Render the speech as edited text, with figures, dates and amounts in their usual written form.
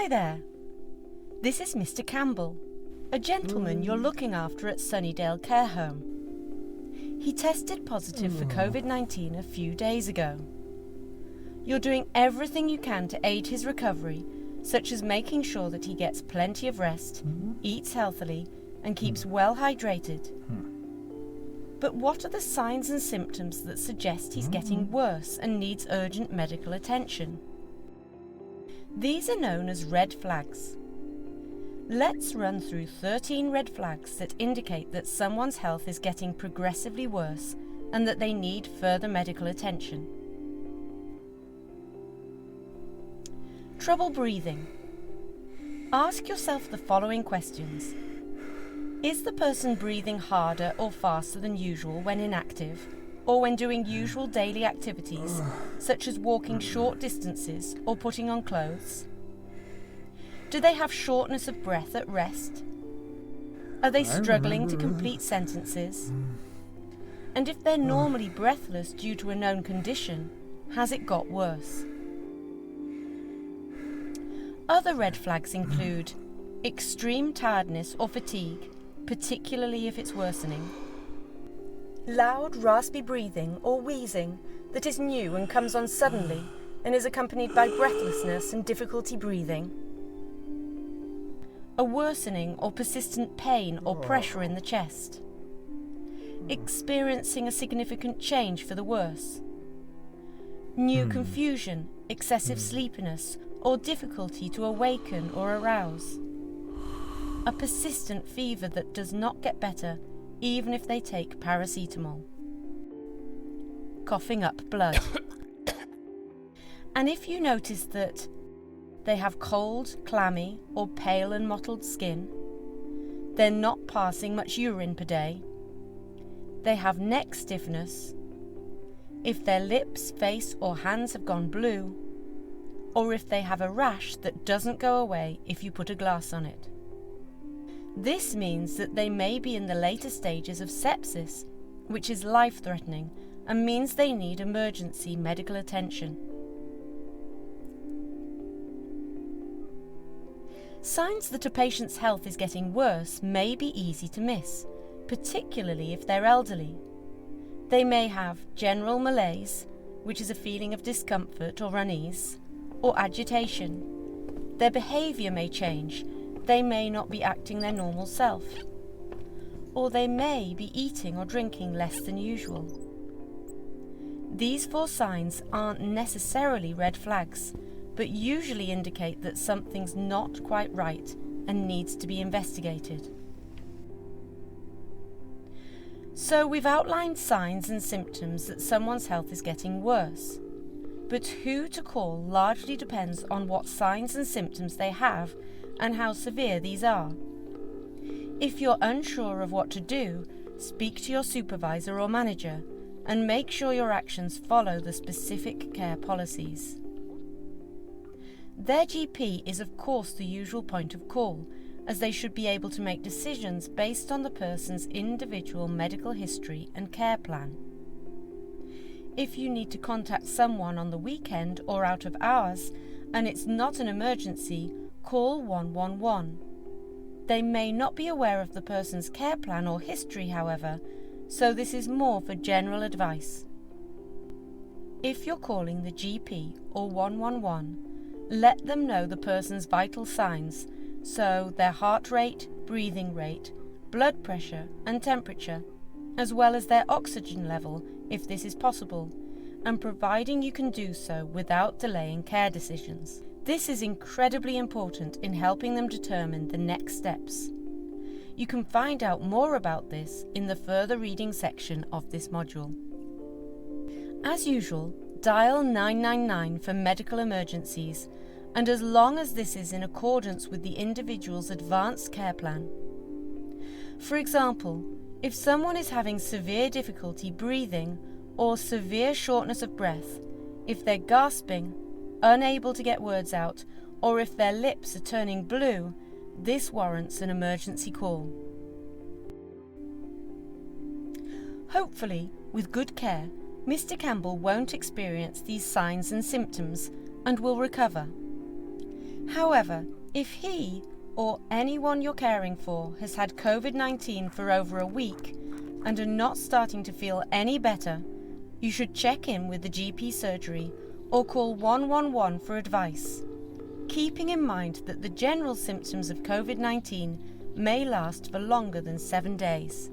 Hi there. This is Mr. Campbell, a gentleman you're looking after at Sunnydale Care Home. He tested positive for Covid-19 a few days ago. You're doing everything you can to aid his recovery, such as making sure that he gets plenty of rest, eats healthily, and keeps well hydrated. But what are the signs and symptoms that suggest he's getting worse and needs urgent medical attention? These are known as red flags. Let's run through 13 red flags that indicate that someone's health is getting progressively worse and that they need further medical attention. Trouble breathing. Ask yourself the following questions. Is the person breathing harder or faster than usual when inactive, or when doing usual daily activities, such as walking short distances or putting on clothes? Do they have shortness of breath at rest? Are they struggling to complete sentences? And if they're normally breathless due to a known condition, has it got worse? Other red flags include extreme tiredness or fatigue, particularly if it's worsening. Loud, raspy breathing or wheezing that is new and comes on suddenly and is accompanied by breathlessness and difficulty breathing. A worsening or persistent pain or pressure in the chest. Experiencing a significant change for the worse. New confusion, excessive sleepiness, or difficulty to awaken or arouse. A persistent fever that does not get better even if they take paracetamol. Coughing up blood. And if you notice that they have cold, clammy, or pale and mottled skin, they're not passing much urine per day, they have neck stiffness, if their lips, face, or hands have gone blue, or if they have a rash that doesn't go away if you put a glass on it. This means that they may be in the later stages of sepsis, which is life-threatening and means they need emergency medical attention. Signs that a patient's health is getting worse may be easy to miss, particularly if they're elderly. They may have general malaise, which is a feeling of discomfort or unease, or agitation. Their behaviour may change. They may not be acting their normal self. Or they may be eating or drinking less than usual. These 4 signs aren't necessarily red flags, but usually indicate that something's not quite right and needs to be investigated. So we've outlined signs and symptoms that someone's health is getting worse. But who to call largely depends on what signs and symptoms they have and how severe these are. If you're unsure of what to do, speak to your supervisor or manager and make sure your actions follow the specific care policies. Their GP is of course the usual point of call, as they should be able to make decisions based on the person's individual medical history and care plan. If you need to contact someone on the weekend or out of hours and it's not an emergency, call 111. They may not be aware of the person's care plan or history, however, so this is more for general advice. If you're calling the GP or 111, let them know the person's vital signs, so their heart rate, breathing rate, blood pressure and temperature, as well as their oxygen level if this is possible, and providing you can do so without delaying care decisions. This is incredibly important in helping them determine the next steps. You can find out more about this in the further reading section of this module. As usual, dial 999 for medical emergencies, and as long as this is in accordance with the individual's advanced care plan. For example, if someone is having severe difficulty breathing or severe shortness of breath, if they're gasping, unable to get words out, or if their lips are turning blue, this warrants an emergency call. Hopefully, with good care, Mr. Campbell won't experience these signs and symptoms and will recover. However, if he or anyone you're caring for has had COVID-19 for over a week and are not starting to feel any better, you should check in with the GP surgery or call 111 for advice, keeping in mind that the general symptoms of COVID-19 may last for longer than 7 days.